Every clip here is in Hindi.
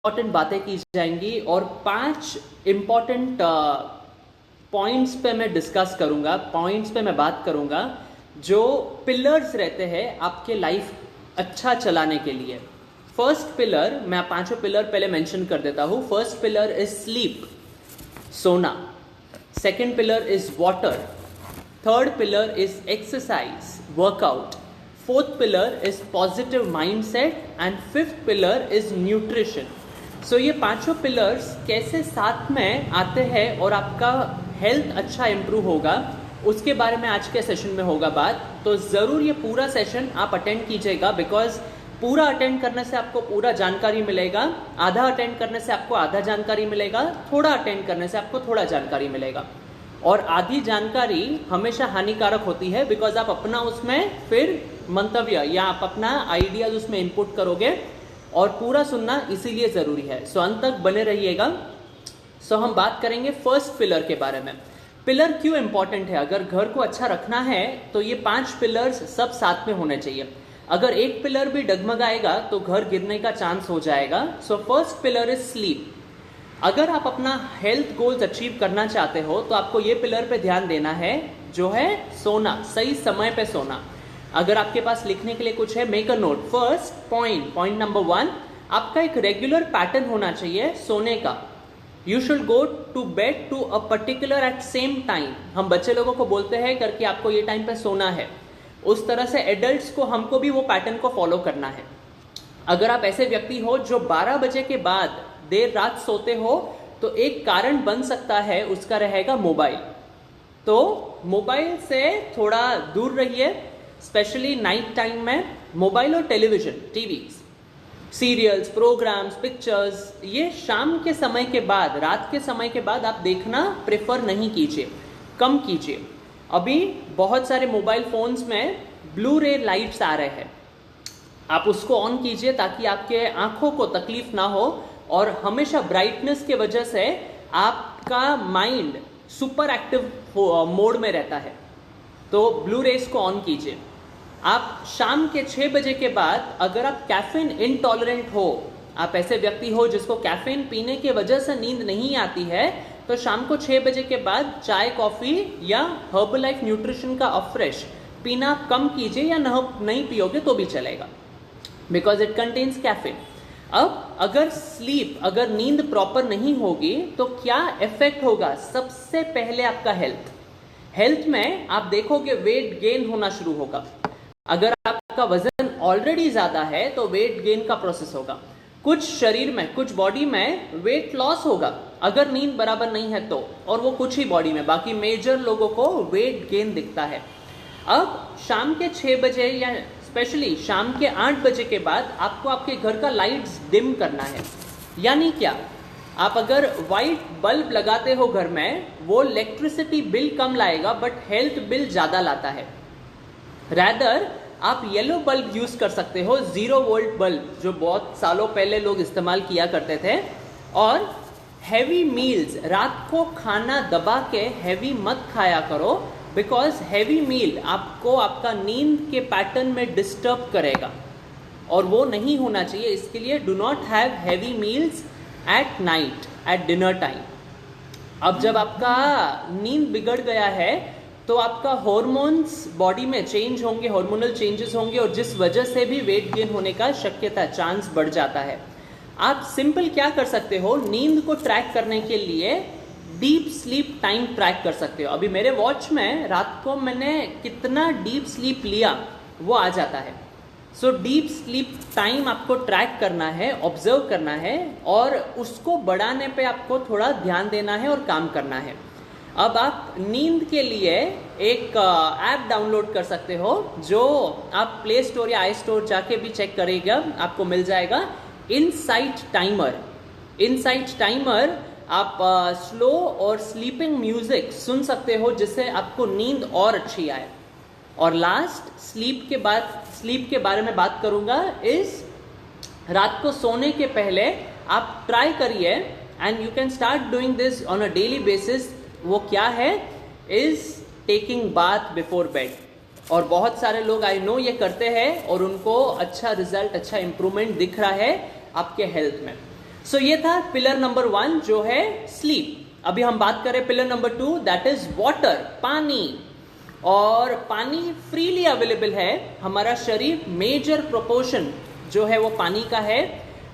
इम्पॉर्टेंट बातें की जाएंगी और 5 इम्पॉर्टेंट पॉइंट्स पे मैं डिस्कस करूंगा, पॉइंट्स पे मैं बात करूंगा जो पिलर्स रहते हैं आपके लाइफ अच्छा चलाने के लिए। फर्स्ट पिलर, मैं 5 पिलर पहले मेंशन कर देता हूं। फर्स्ट पिलर इज स्लीप, सोना। Second pillar is water. Third pillar is exercise, workout. Fourth pillar is positive mindset and fifth pillar is nutrition. So ये 5 पिलर्स कैसे साथ में आते हैं और आपका हेल्थ अच्छा इंप्रूव होगा, उसके बारे में आज के सेशन में होगा बात। तो ज़रूर ये पूरा सेशन आप अटेंड कीजिएगा, बिकॉज पूरा अटेंड करने से आपको पूरा जानकारी मिलेगा, आधा अटेंड करने से आपको आधा जानकारी मिलेगा, थोड़ा अटेंड करने से आपको थोड़ा जानकारी मिलेगा। और आधी जानकारी हमेशा हानिकारक होती है, बिकॉज आप अपना उसमें फिर मंतव्य या आप अपना आइडियाज उसमें इनपुट करोगे, और पूरा सुनना इसीलिए ज़रूरी है। सो अंत तक बने रहिएगा। सो हम बात करेंगे फर्स्ट पिलर के बारे में। पिलर क्यों इंपॉर्टेंट है? अगर घर को अच्छा रखना है तो ये 5 पिलर्स सब साथ में होने चाहिए। अगर एक पिलर भी डगमगाएगा तो घर गिरने का चांस हो जाएगा। So first pillar is sleep. अगर आप अपना हेल्थ गोल्स अचीव करना चाहते हो तो आपको ये पिलर पे ध्यान देना है, जो है सोना, सही समय पे सोना। अगर आपके पास लिखने के लिए कुछ है, make a note. First point number 1, आपका एक रेगुलर पैटर्न होना चाहिए सोने का। You should go to bed to a particular at same time. हम बच्चे लोगों को बोलते हैं करके आपको ये टाइम पे सोना है, उस तरह से एडल्ट्स को, हमको भी वो पैटर्न को फॉलो करना है। अगर आप ऐसे व्यक्ति हो जो 12 बजे के बाद देर रात सोते हो, तो एक कारण बन सकता है, उसका रहेगा मोबाइल। तो मोबाइल से थोड़ा दूर रहिए, स्पेशली नाइट टाइम में। मोबाइल और television, TV, serials, programmes, pictures, ये शाम के समय के बाद, रात के समय के बाद आप देखना प्रेफर नहीं कीजिए, कम कीजिए। अभी बहुत सारे मोबाइल फोन्स में ब्लू रे लाइट्स आ रहे हैं, आप उसको ऑन कीजिए ताकि आपके आंखों को तकलीफ ना हो। और हमेशा ब्राइटनेस के वजह से आपका माइंड सुपर एक्टिव मोड में रहता है, तो ब्लू रेस को ऑन कीजिए। आप शाम के 6 बजे के बाद, अगर आप कैफीन इनटॉलरेंट हो, आप ऐसे व्यक्ति हो जिसको कैफीन पीने की वजह से नींद नहीं आती है, तो शाम को 6 बजे के बाद चाय, कॉफी या हर्बलाइफ न्यूट्रिशन का अफ्रेश पीना कम कीजिए, या नहीं पियोगे तो भी चलेगा, बिकॉज इट कंटेन्स कैफीन। अब अगर स्लीप, अगर नींद प्रॉपर नहीं होगी तो क्या इफेक्ट होगा? सबसे पहले आपका हेल्थ में आप देखोगे वेट गेन होना शुरू होगा। अगर आपका वजन ऑलरेडी ज्यादा है तो वेट गेन का प्रोसेस होगा। कुछ शरीर में, कुछ बॉडी में वेट लॉस होगा अगर नींद बराबर नहीं है तो, और वो कुछ ही बॉडी में, बाकी मेजर लोगों को वेट गेन दिखता है। अब शाम के 6 बजे या स्पेशली शाम के 8 बजे के बाद आपको आपके घर का लाइट्स डिम करना है। यानी क्या? आप अगर वाइट बल्ब लगाते हो घर में, वो इलेक्ट्रिसिटी बिल कम लाएगा बट हेल्थ बिल ज्यादा लाता है। रैदर आप येलो बल्ब यूज कर सकते हो, 0 वोल्ट बल्ब, जो बहुत सालों पहले लोग इस्तेमाल किया करते थे। और हैवी मील्स, रात को खाना दबा के हैवी मत खाया करो, बिकॉज हैवी मील आपको आपका नींद के पैटर्न में डिस्टर्ब करेगा और वो नहीं होना चाहिए। इसके लिए do not have heavy meals at night, at dinner time. अब जब आपका नींद बिगड़ गया है तो आपका हॉर्मोन्स बॉडी में चेंज होंगे, हार्मोनल चेंजेस होंगे, और जिस वजह से भी वेट गेन होने का शक्यता, चांस बढ़ जाता है। आप सिंपल क्या कर सकते हो, नींद को ट्रैक करने के लिए डीप स्लीप टाइम ट्रैक कर सकते हो। अभी मेरे वॉच में रात को मैंने कितना डीप स्लीप लिया वो आ जाता है। सो डीप स्लीप टाइम आपको ट्रैक करना है, ऑब्जर्व करना है, और उसको बढ़ाने पे आपको थोड़ा ध्यान देना है और काम करना है। अब आप नींद के लिए एक ऐप डाउनलोड कर सकते हो, जो आप प्ले स्टोर या आई स्टोर जाके भी चेक करेगा, आपको मिल जाएगा, इनसाइट टाइमर। इनसाइट टाइमर आप स्लो और स्लीपिंग म्यूजिक सुन सकते हो, जिससे आपको नींद और अच्छी आए। और लास्ट, स्लीप के बारे में बात करूंगा, इस रात को सोने के पहले आप ट्राई करिए, and you can start doing this on a daily basis. वो क्या है? Is taking bath before bed. और बहुत सारे लोग आई नो ये करते हैं और उनको अच्छा रिजल्ट, अच्छा इंप्रूवमेंट दिख रहा है आपके हेल्थ में। सो ये था पिलर नंबर 1 जो है स्लीप। अभी हम बात करें pillar number 2, that is water, पानी। और पानी फ्रीली अवेलेबल है, हमारा शरीर मेजर प्रोपोर्शन जो है वो पानी का है।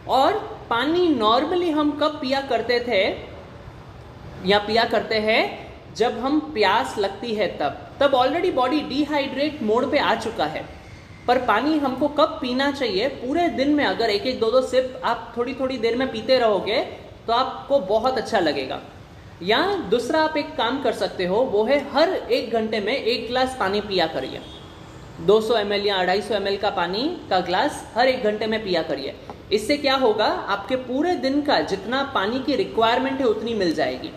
और पानी नॉर्मली हम कब पिया करते थे या पिया करते हैं, जब हम प्यास लगती है तब ऑलरेडी बॉडी डिहाइड्रेट मोड पे आ चुका है। पर पानी हमको कब पीना चाहिए, पूरे दिन में अगर एक एक दो दो सिप आप थोड़ी थोड़ी देर में पीते रहोगे तो आपको बहुत अच्छा लगेगा। या दूसरा आप एक काम कर सकते हो, वो है हर 1 घंटे में 1 गिलास पानी पिया करिए। 200 ml या 250 ml का पानी का ग्लास हर 1 घंटे में पिया करिए। इससे क्या होगा, आपके पूरे दिन का जितना पानी की रिक्वायरमेंट है उतनी मिल जाएगी।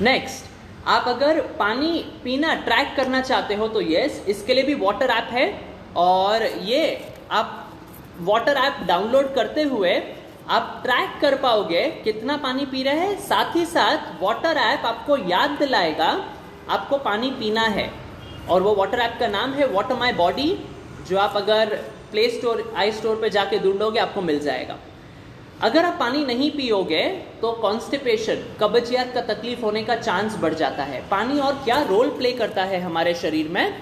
नेक्स्ट, आप अगर पानी पीना ट्रैक करना चाहते हो तो यस, इसके लिए भी वाटर ऐप है। और ये आप वाटर ऐप डाउनलोड करते हुए आप ट्रैक कर पाओगे कितना पानी पी रहे हैं। साथ ही साथ वाटर ऐप आपको याद दिलाएगा आपको पानी पीना है। और वो वाटर ऐप का नाम है वाटर माई बॉडी, जो आप अगर प्ले स्टोर, आई स्टोर पे जाके ढूंढोगे आपको मिल जाएगा। अगर आप पानी नहीं पियोगे तो कॉन्स्टिपेशन, कब्जियत का तकलीफ होने का चांस बढ़ जाता है। पानी और क्या रोल प्ले करता है हमारे शरीर में,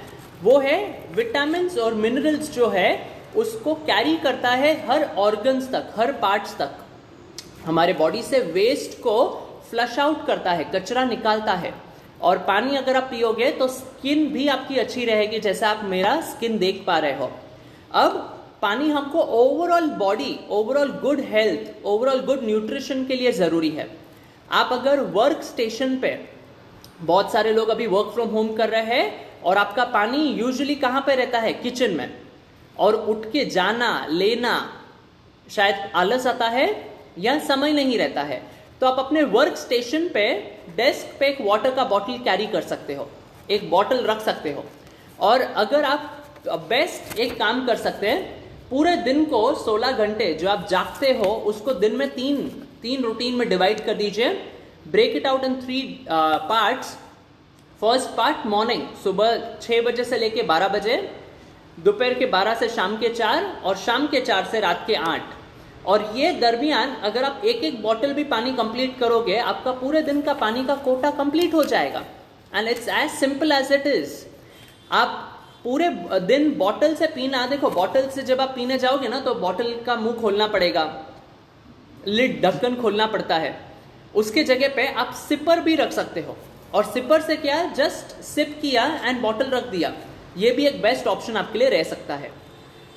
वो है विटामिन्स और मिनरल्स जो है उसको कैरी करता है हर ऑर्गन्स तक, हर पार्ट्स तक। हमारे बॉडी से वेस्ट को फ्लश आउट करता है, कचरा निकालता है। और पानी अगर आप पियोगे तो स्किन भी आपकी अच्छी रहेगी, जैसा आप मेरा स्किन देख पा रहे हो। अब पानी हमको overall body, overall good health, overall good nutrition के लिए जरूरी है। आप अगर वर्क स्टेशन पे, बहुत सारे लोग अभी वर्क फ्रॉम होम कर रहे हैं और आपका पानी यूजुअली कहां पे रहता है, किचन में। और उठ के जाना लेना शायद आलस आता है या समय नहीं रहता है, तो आप अपने वर्क स्टेशन पे डेस्क पे एक वाटर का बॉटल कैरी कर सकते हो, एक बॉटल रख सकते हो। और अगर आप बेस्ट एक काम कर सकते हैं, पूरे दिन को 16 घंटे जो आप जागते हो उसको दिन में तीन रूटीन में डिवाइड कर दीजिए। Break it out in 3 parts. First part morning, सुबह 6 बजे से लेके 12 बजे, दोपहर के 12 से शाम के 4 और शाम के 4 से रात के 8। और ये दरमियान अगर आप एक एक बॉटल भी पानी कंप्लीट करोगे, आपका पूरे दिन का पानी का कोटा कंप्लीट हो जाएगा। And it's as simple as it is. आप पूरे दिन बॉटल से पीना, देखो बॉटल से जब आप पीने जाओगे ना तो बॉटल का मुंह खोलना पड़ेगा, लिड, ढक्कन खोलना पड़ता है। उसके जगह पे आप सिपर भी रख सकते हो। और सिपर से क्या, जस्ट सिप किया एंड बॉटल रख दिया, ये भी एक बेस्ट ऑप्शन आपके लिए रह सकता है।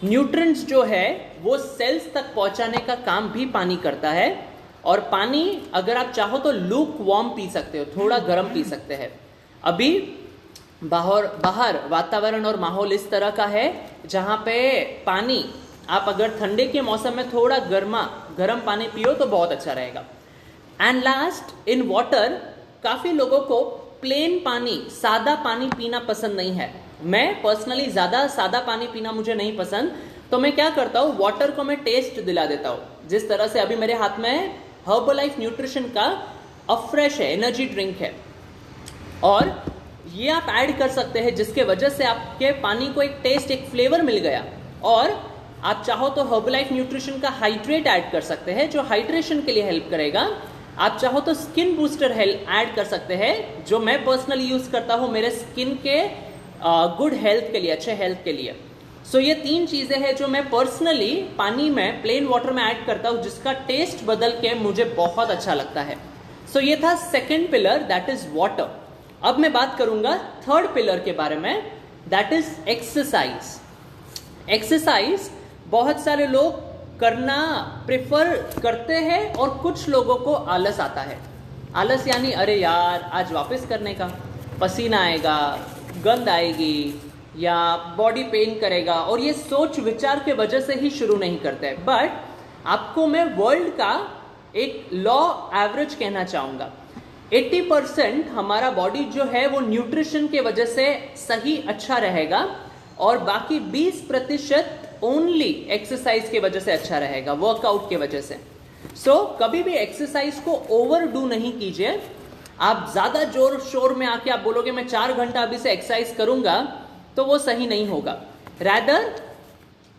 न्यूट्रिएंट्स जो है वो सेल्स तक पहुंचाने का काम भी पानी करता है। और पानी अगर आप चाहो तो लूक वार्म पी सकते हो, थोड़ा गर्म पी सकते हैं। अभी बाहर वातावरण और माहौल इस तरह का है जहां पे पानी आप अगर ठंडे के मौसम में थोड़ा गर्म पानी पियो तो बहुत अच्छा रहेगा। एंड लास्ट, इन वाटर काफी लोगों को प्लेन पानी, सादा पानी पीना पसंद नहीं है। मैं पर्सनली ज्यादा सादा पानी पीना मुझे नहीं पसंद, तो मैं क्या करता हूँ, वाटर को मैं टेस्ट दिला देता हूँ। जिस तरह से अभी मेरे हाथ में हर्बलाइफ न्यूट्रिशन का अफ्रेश है, एनर्जी ड्रिंक है, और ये आप ऐड कर सकते हैं, जिसके वजह से आपके पानी को एक टेस्ट, एक फ्लेवर मिल गया। और आप चाहो तो हर्बलाइफ न्यूट्रिशन का हाइड्रेट ऐड कर सकते हैं, जो हाइड्रेशन के लिए हेल्प करेगा। आप चाहो तो स्किन बूस्टर ऐड कर सकते हैं, जो मैं पर्सनली यूज करता हूं मेरे स्किन के गुड हेल्थ के लिए, अच्छे हेल्थ के लिए। सो ये 3 चीजें हैं जो मैं पर्सनली पानी में, प्लेन वाटर में ऐड करता हूं, जिसका टेस्ट बदल के मुझे बहुत अच्छा लगता है। सो ये था second pillar, that is water. अब मैं बात करूंगा थर्ड पिलर के बारे में, दैट इज एक्सरसाइज। एक्सरसाइज बहुत सारे लोग करना प्रेफर करते हैं और कुछ लोगों को आलस आता है। आलस यानी अरे यार आज वापस करने का, पसीना आएगा, गंद आएगी या बॉडी पेन करेगा, और ये सोच विचार के वजह से ही शुरू नहीं करते। बट आपको मैं वर्ल्ड का एक लॉ एवरेज कहना चाहूंगा। 80% हमारा बॉडी जो है वो न्यूट्रिशन के वजह से सही अच्छा रहेगा, और बाकी 20% ओनली एक्सरसाइज के वजह से अच्छा रहेगा, वर्कआउट के वजह से। सो कभी भी एक्सरसाइज को ओवरडू नहीं कीजिए। आप ज्यादा जोर शोर में आके आप बोलोगे मैं 4 घंटा अभी से एक्सरसाइज करूंगा, तो वो सही नहीं होगा। रैदर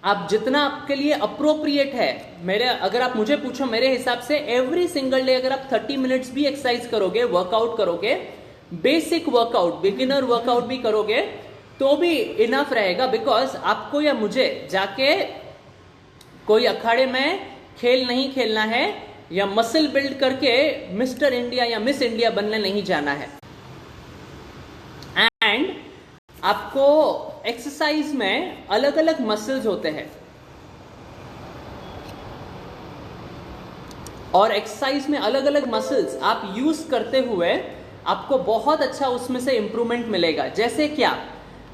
आप जितना आपके लिए अप्रोप्रिएट है, मेरे अगर आप मुझे पूछो, मेरे हिसाब से एवरी सिंगल डे अगर आप 30 मिनट्स भी एक्सरसाइज करोगे, वर्कआउट करोगे, बेसिक वर्कआउट, बिगिनर वर्कआउट भी करोगे तो भी इनफ रहेगा। बिकॉज आपको या मुझे जाके कोई अखाड़े में खेल नहीं खेलना है या मसल बिल्ड करके मिस्टर इंडिया या मिस इंडिया बनने नहीं जाना है। एंड आपको एक्सरसाइज में अलग अलग मसल्स होते हैं और एक्सरसाइज में अलग अलग मसल्स आप यूज करते हुए आपको बहुत अच्छा उसमें से इंप्रूवमेंट मिलेगा। जैसे क्या,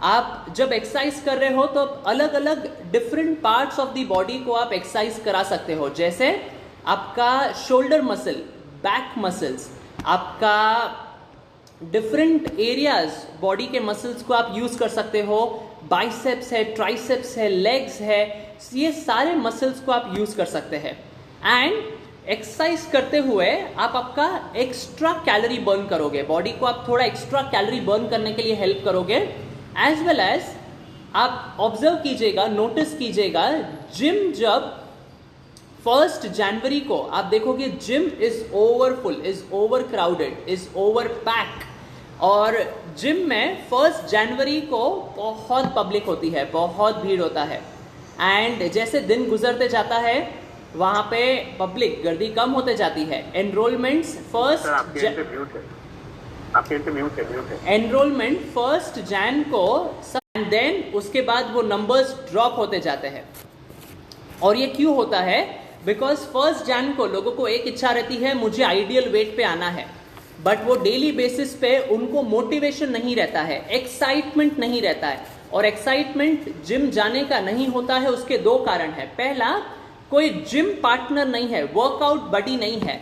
आप जब एक्सरसाइज कर रहे हो तो अलग अलग different parts of the body को आप एक्सरसाइज करा सकते हो। जैसे आपका शोल्डर मसल, बैक मसल्स, आपका डिफरेंट एरियाज बॉडी के मसल्स को आप यूज कर सकते हो। बाइसेप्स है, ट्राइसेप्स है, लेग्स है, ये सारे मसल्स को आप यूज कर सकते हैं। एंड एक्सरसाइज करते हुए आप आपका एक्स्ट्रा कैलोरी बर्न करोगे, बॉडी को आप थोड़ा एक्स्ट्रा कैलोरी बर्न करने के लिए हेल्प करोगे। एज वेल एज आप ऑब्जर्व कीजिएगा, नोटिस कीजिएगा, जिम जब 1 जनवरी को आप देखोगे gym is overfull, is over crowded, is over pack. और जिम में 1 जनवरी को बहुत पब्लिक होती है, बहुत भीड़ होता है। एंड जैसे दिन गुजरते जाता है वहां पे पब्लिक गर्दी कम होते जाती है। एनरोलमेंट्स एनरोलमेंट 1 जैन को, एंड देन उसके बाद वो नंबर्स ड्रॉप होते जाते हैं। और ये क्यों होता है? बिकॉज 1 जैन को लोगों को एक इच्छा रहती है, मुझे आइडियल वेट पे आना है, बट वो डेली बेसिस पे उनको मोटिवेशन नहीं रहता है, एक्साइटमेंट नहीं रहता है। और एक्साइटमेंट जिम जाने का नहीं होता है, उसके 2 कारण है। पहला, कोई जिम पार्टनर नहीं है, वर्कआउट बडी नहीं है।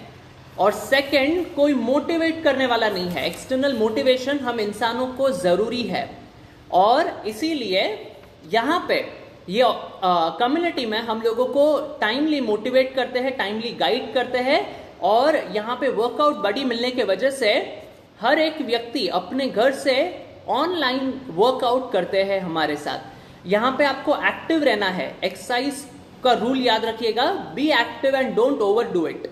और सेकंड, कोई मोटिवेट करने वाला नहीं है। एक्सटर्नल मोटिवेशन हम इंसानों को जरूरी है और इसीलिए यहाँ पे ये कम्युनिटी में हम लोगों को टाइमली मोटिवेट करते हैं, टाइमली गाइड करते हैं। और यहाँ पे वर्कआउट बडी मिलने के वजह से हर एक व्यक्ति अपने घर से ऑनलाइन वर्कआउट करते हैं हमारे साथ। यहाँ पे आपको एक्टिव रहना है। एक्सरसाइज का रूल याद रखिएगा, be active and don't overdo it.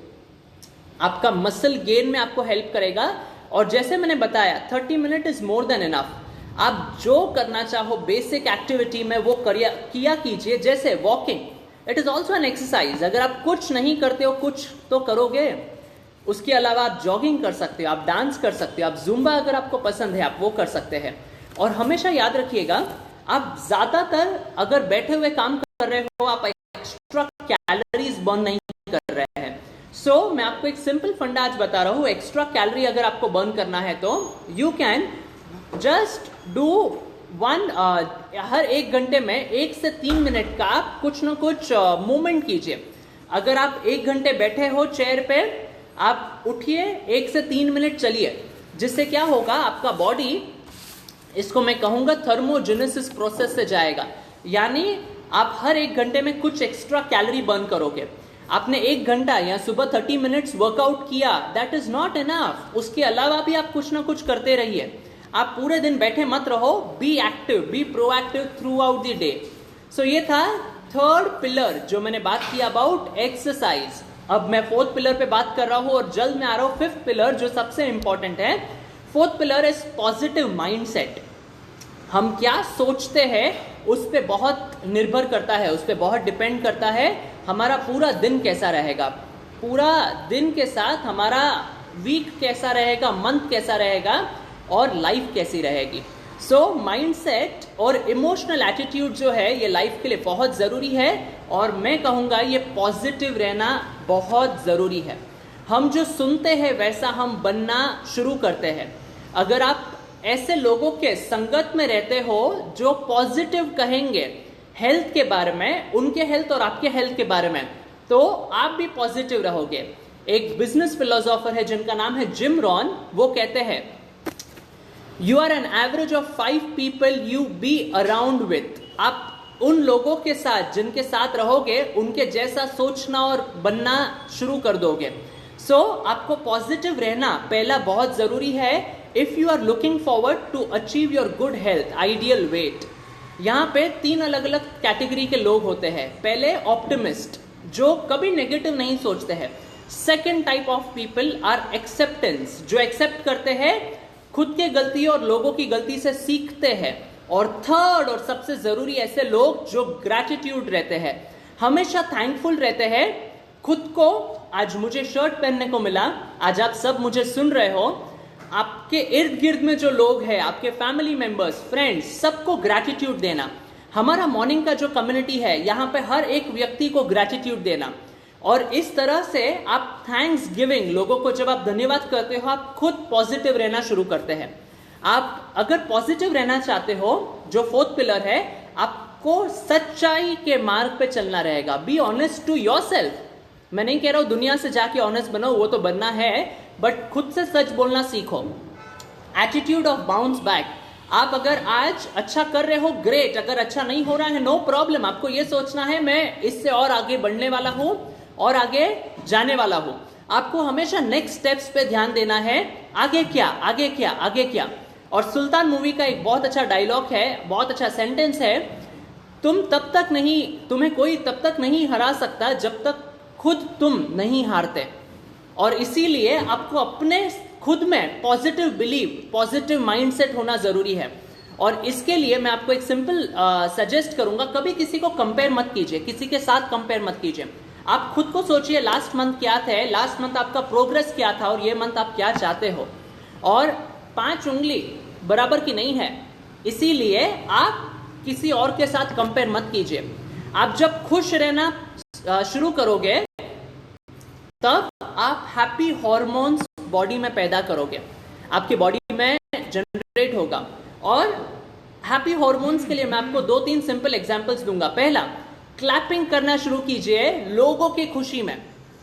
आपका मसल गेन में आपको हेल्प करेगा। और जैसे मैंने बताया, 30 minute is more than enough. आप जो करना चाहो बेसिक एक्टिविटी में वो किया कीजिए। जैसे walking, it is also an exercise. अगर आप कुछ नहीं करते हो, कुछ तो करोगे। उसके अलावा आप जॉगिंग कर सकते हो, आप डांस कर सकते हो, आप जुम्बा अगर आपको पसंद है आप वो कर सकते हैं। और हमेशा याद रखिएगा, आप ज्यादातर अगर बैठे हुए काम कर रहे हो, आप एक्स्ट्रा कैलोरीज बर्न नहीं कर रहे हैं। सो मैं आपको एक सिंपल फंडा आज बता रहा हूं। एक्स्ट्रा कैलोरी अगर आपको बर्न करना है तो you can just do her 1 घंटे में 1 से 3 मिनट का आप कुछ ना कुछ मूवमेंट कीजिए। अगर आप 1 घंटे बैठे हो चेयर पे, आप उठिए, 1 से 3 मिनट चलिए। जिससे क्या होगा, आपका बॉडी, इसको मैं कहूंगा थर्मोजेनेसिस प्रोसेस से जाएगा। यानी आप हर 1 घंटे में कुछ एक्स्ट्रा कैलोरी बर्न करोगे। आपने 1 घंटा या सुबह 30 मिनट्स वर्कआउट किया, दैट इज नॉट इनफ। उसके अलावा भी आप कुछ ना कुछ करते रहिए। आप पूरे दिन बैठे मत रहो। Be active, be proactive throughout the day. So ये था 3rd पिलर जो मैंने बात किया अबाउट एक्सरसाइज। अब मैं 4th पिलर पे बात कर रहा हूं और जल्द में आ रहा हूं 5th पिलर जो सबसे इंपॉर्टेंट है। 4th pillar is positive mindset. हम क्या सोचते हैं उस पर बहुत निर्भर करता है, उस पर बहुत डिपेंड करता है हमारा पूरा दिन कैसा रहेगा। पूरा दिन के साथ हमारा वीक कैसा रहेगा, मंथ कैसा रहेगा और लाइफ कैसी रहेगी। सो माइंडसेट और इमोशनल एटीट्यूड जो है ये लाइफ के लिए बहुत ज़रूरी है। और मैं कहूँगा ये पॉजिटिव रहना बहुत ज़रूरी है। हम जो सुनते हैं वैसा हम बनना शुरू करते हैं। अगर आप ऐसे लोगों के संगत में रहते हो जो पॉजिटिव कहेंगे हेल्थ के बारे में, उनके हेल्थ और आपके हेल्थ के बारे में, तो आप भी पॉजिटिव रहोगे। एक बिजनेस फिलोसोफर है जिनका नाम है जिम रॉन, वो कहते हैं you are an average of 5 people you be around with. आप उन लोगों के साथ जिनके साथ रहोगे उनके जैसा सोचना और बनना शुरू कर दोगे। सो आपको पॉजिटिव रहना पहला बहुत जरूरी है if you are looking forward to achieve your good health, ideal weight. यहाँ पे 3 अलग अलग कैटेगरी के लोग होते हैं। पहले ऑप्टिमिस्ट, जो कभी नेगेटिव नहीं सोचते हैं। Second type of people are acceptance, जो एक्सेप्ट करते हैं, खुद के गलती और लोगों की गलती से सीखते हैं। और थर्ड और सबसे जरूरी ऐसे लोग जो ग्रैटिट्यूड रहते हैं, हमेशा थैंकफुल रहते हैं खुद को। आज मुझे शर्ट पहनने को मिला, आज आप सब मुझे सुन रहे हो, आपके इर्द गिर्द में जो लोग हैं, आपके फैमिली मेंबर्स, फ्रेंड्स, सबको ग्रैटिट्यूड देना। हमारा मॉर्निंग का जो कम्युनिटी है, यहाँ पे हर एक व्यक्ति को ग्रैटिट्यूड देना। और इस तरह से आप थैंक्स गिविंग, लोगों को जब आप धन्यवाद करते हो, आप खुद पॉजिटिव रहना शुरू करते हैं। आप अगर पॉजिटिव रहना चाहते हो, जो 4th पिलर है, आपको सच्चाई के मार्ग पे चलना रहेगा। Be honest to yourself. मैं नहीं कह रहा हूं दुनिया से जाके ऑनेस्ट बनो, वो तो बनना है, बट खुद से सच बोलना सीखो। Attitude of bounce back. आप अगर आज अच्छा कर रहे हो, ग्रेट। अगर अच्छा नहीं हो रहा है, नो प्रॉब्लम। आपको यह सोचना है मैं इससे और आगे बढ़ने वाला हूं और आगे जाने वाला हूं। आपको हमेशा नेक्स्ट स्टेप्स पे ध्यान देना है। आगे क्या, आगे क्या, आगे क्या। और सुल्तान मूवी का एक बहुत अच्छा डायलॉग है, बहुत अच्छा सेंटेंस है, तुम्हें कोई तब तक नहीं हरा सकता जब तक खुद तुम नहीं हारते। और इसीलिए आपको अपने खुद में पॉजिटिव बिलीव, पॉजिटिव माइंडसेट होना जरूरी है। और इसके लिए मैं आपको एक सिंपल सजेस्ट करूंगा, कभी किसी को कंपेयर मत कीजिए, किसी के साथ कंपेयर मत कीजिए। आप खुद को सोचिए लास्ट मंथ क्या थे, लास्ट मंथ आपका प्रोग्रेस क्या था और ये मंथ आप क्या चाहते हो। और 5 उंगली बराबर की नहीं है, इसीलिए आप किसी और के साथ कंपेयर मत कीजिए। आप जब खुश रहना शुरू करोगे, तब आप हैप्पी हॉर्मोन्स बॉडी में पैदा करोगे, आपकी बॉडी में जनरेट होगा। और हैप्पी हॉर्मोन्स के लिए मैं आपको 2-3 सिंपल एग्जांपल्स दूंगा। पहला, क्लैपिंग करना शुरू कीजिए लोगों की खुशी में।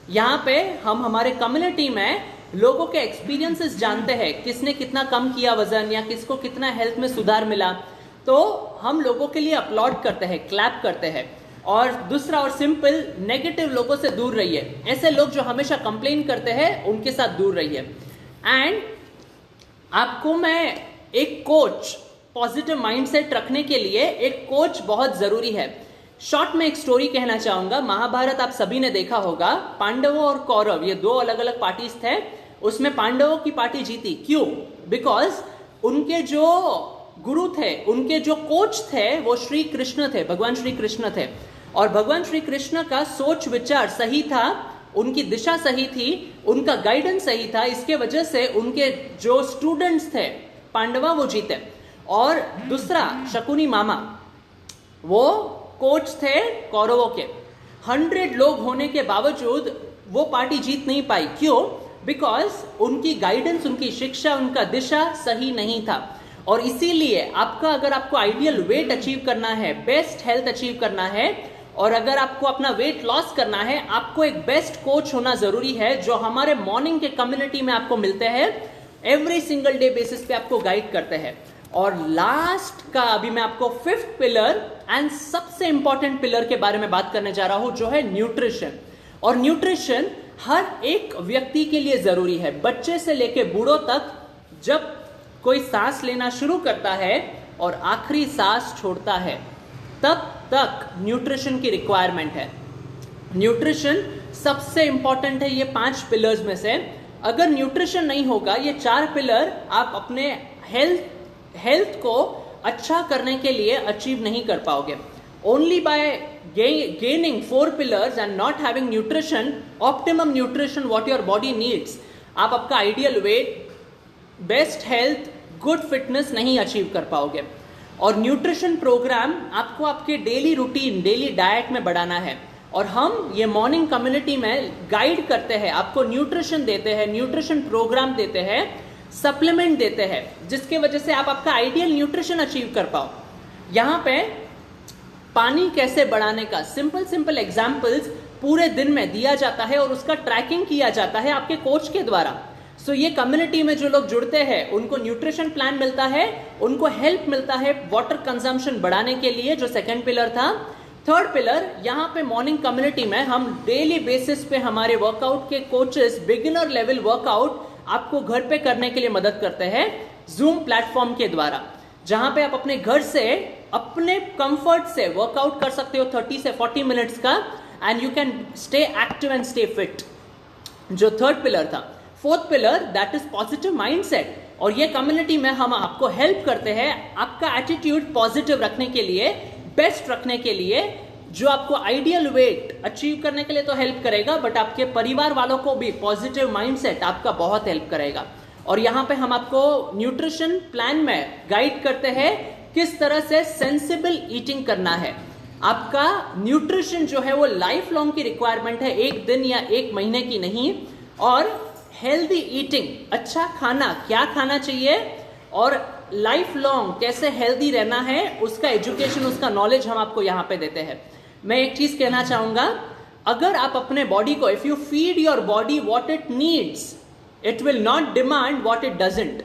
यहां पे हम हमारे कम्युनिटी में लोगों के एक्सपीरियंसेस जानते हैं, किसने कितना कम किया वजन या किसको कितना हेल्थ में सुधार मिला, तो हम लोगों के लिए अपलॉड करते हैं, क्लैप करते हैं। और दूसरा और सिंपल, नेगेटिव लोगों से दूर रहिए। ऐसे लोग जो हमेशा कंप्लेन करते हैं, उनके साथ दूर रहिए। एंड आपको मैं एक कोच, पॉजिटिव माइंडसेट रखने के लिए एक कोच बहुत जरूरी है। शॉर्ट में एक स्टोरी कहना चाहूंगा। महाभारत आप सभी ने देखा होगा। पांडवों और कौरव, ये 2 अलग अलग पार्टीज थे। उसमें पांडवों की पार्टी जीती। क्यों? बिकॉज उनके जो गुरु थे, उनके जो कोच थे, वो श्री कृष्ण थे, भगवान श्री कृष्ण थे। और भगवान श्री कृष्ण का सोच विचार सही था, उनकी दिशा सही थी, उनका गाइडेंस सही था। इसके वजह से उनके जो स्टूडेंट्स थे पांडवा, वो जीते। और दूसरा, शकुनी मामा, वो कोच थे कौरवों के। 100 लोग होने के बावजूद वो पार्टी जीत नहीं पाई। क्यों? बिकॉज उनकी गाइडेंस, उनकी शिक्षा, उनका दिशा सही नहीं था। और इसीलिए अगर आपको आइडियल वेट अचीव करना है, बेस्ट हेल्थ अचीव करना है, और अगर आपको अपना वेट लॉस करना है, आपको एक बेस्ट कोच होना जरूरी है, जो हमारे मॉर्निंग के कम्युनिटी में आपको मिलते हैं, एवरी सिंगल डे बेसिस पे आपको गाइड करते हैं। और लास्ट का अभी मैं आपको 5th पिलर एंड सबसे इंपॉर्टेंट पिलर के बारे में बात करने जा रहा हूं, जो है न्यूट्रिशन। और न्यूट्रिशन हर एक व्यक्ति के लिए जरूरी है, बच्चे से लेके बूढ़ों तक। जब कोई सांस लेना शुरू करता है और आखिरी सांस छोड़ता है, तब तक न्यूट्रिशन की रिक्वायरमेंट है। न्यूट्रिशन सबसे इंपॉर्टेंट है ये 5 पिलर्स में से। अगर न्यूट्रिशन नहीं होगा, ये 4 पिलर आप अपने हेल्थ को अच्छा करने के लिए अचीव नहीं कर पाओगे। Only by gaining 4 pillars and not having nutrition, optimum nutrition what your body needs, आप आपका ideal weight, best health, good fitness नहीं अचीव कर पाओगे। और न्यूट्रिशन प्रोग्राम आपको आपके डेली रूटीन, डेली डाइट में बढ़ाना है। और हम ये मॉर्निंग कम्युनिटी में गाइड करते हैं, आपको न्यूट्रिशन देते हैं, न्यूट्रिशन प्रोग्राम देते हैं, सप्लीमेंट देते हैं, जिसके वजह से आप आपका आइडियल न्यूट्रिशन अचीव कर पाओ। यहाँ पे पानी कैसे बढ़ाने का सिंपल एग्जाम्पल्स पूरे दिन में दिया जाता है और उसका ट्रैकिंग किया जाता है आपके कोच के द्वारा। सो ये कम्युनिटी में जो लोग जुड़ते हैं, उनको न्यूट्रिशन प्लान मिलता है, उनको हेल्प मिलता है वाटर कंजम्पशन बढ़ाने के लिए, जो 2nd पिलर था। 3rd पिलर, यहाँ पे मॉर्निंग कम्युनिटी में हम डेली बेसिस पे हमारे वर्कआउट के कोचेस बिगिनर लेवल वर्कआउट आपको घर पे करने के लिए मदद करते हैं जूम प्लेटफॉर्म के द्वारा, जहां पे आप अपने घर से अपने कंफर्ट से वर्कआउट कर सकते हो 30 से 40 मिनट्स का, and you can stay active and stay fit, जो थर्ड पिलर था। Fourth pillar that is positive mindset, और ये कम्युनिटी में हम आपको हेल्प करते हैं आपका एटीट्यूड पॉजिटिव रखने के लिए, बेस्ट रखने के लिए, जो आपको आइडियल वेट अचीव करने के लिए तो हेल्प करेगा, बट आपके परिवार वालों को भी पॉजिटिव माइंडसेट आपका बहुत हेल्प करेगा। और यहाँ पे हम आपको न्यूट्रिशन प्लान में गाइड करते हैं किस तरह से सेंसिबल ईटिंग करना है। आपका न्यूट्रिशन जो है वो लाइफ लॉन्ग की रिक्वायरमेंट है, एक दिन या एक महीने की नहीं। और हेल्दी ईटिंग, अच्छा खाना, क्या खाना चाहिए और लाइफ लॉन्ग कैसे हेल्दी रहना है, उसका एजुकेशन, उसका नॉलेज हम आपको यहाँ पे देते हैं। मैं एक चीज कहना चाहूंगा, अगर आप अपने बॉडी को, if you feed your body what it needs, it will not demand what it doesn't.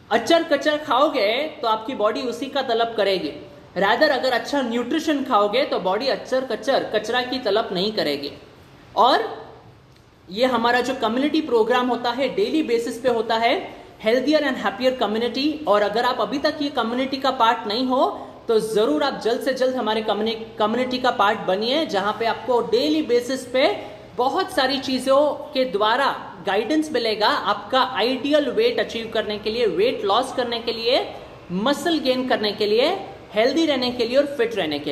अचर कचर खाओगे तो आपकी बॉडी उसी का तलब करेगी। रादर अगर अच्छा न्यूट्रिशन खाओगे तो बॉडी अचर कचर कचरा की तलब नहीं करेगी। और ये हमारा जो कम्युनिटी प्रोग्राम होता है डेली बेसिस पे होता है, हेल्थियर एंड हैप्पियर कम्युनिटी। और अगर आप अभी तक ये कम्युनिटी का पार्ट नहीं हो तो जरूर आप जल्द से जल्द हमारे कम्युनिटी का पार्ट बनिए, जहां पे आपको डेली बेसिस पे बहुत सारी चीजों के द्वारा गाइडेंस मिलेगा आपका आइडियल वेट अचीव करने के लिए, वेट लॉस करने के लिए, मसल गेन करने के लिए, हेल्दी रहने के लिए और फिट रहने के लिए।